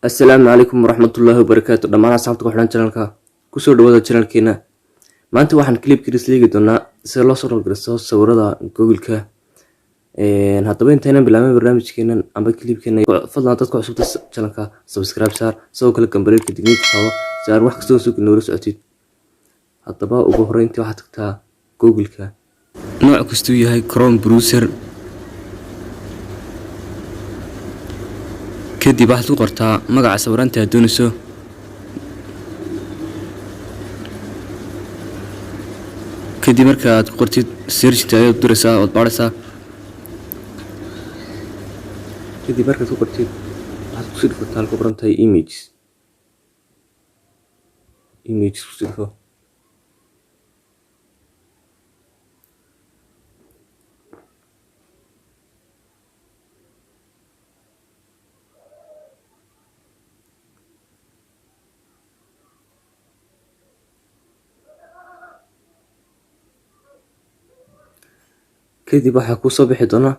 Assalaamu calaykum waraxmatullaahi wabarakaatu dhammaan asxaabta ku xidhan channelka kusoo dhawaada channelkeena. Maanta waxaan clipkiisa leegi doonaa sida loo soo roogristo sawirada Google-ka. Haddaba intaynan bilaabin barnaamijkeena amba clipkeena fadlan dadka cusubta channelka subscribe saar sidoo kale gambareelka digniinta qabo si aad wax kasta oo soo noola socotid. Haddaba ugu horreyntii waxaad tagtaa Google-ka nooc kastuu yahay Chrome browser kadib waxaad ku qortaa magaca sawiranta aad doonayso kadib marka aad ku qortid search ayaad duraysaa oo baaraysaa kadib markaad ku qortid waxaad ku sii dhuftaa halka qoran tahay images ku sii dhufo kadib waxaa ku soo bixi doona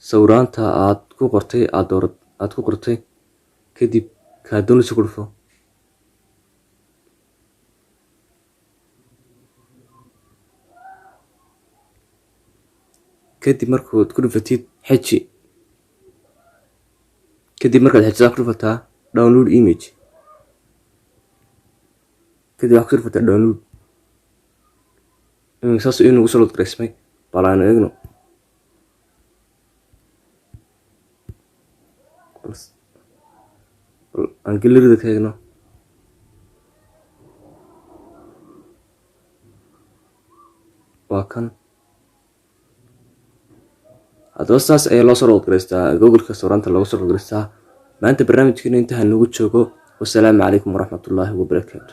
sawiraanta aad ku qortay kadib ka doonayso ku dhufo kadib markaad ku dhufatid xeji kadib markaad xejisaa ku dhufataa download image kadib waxaad ku dhufataa download saas inuu soo load gareysmay balaan eegno aan galerida ka eegno waa kan. haddaba saas ayaa loo soo roodgareystaa Google-ka sawiranta looga soo roodgareystaa. maanta barnaamijkeena intaha nagu joogo. wassalaamu calaykum waraxmatullaahi wabarakaatu.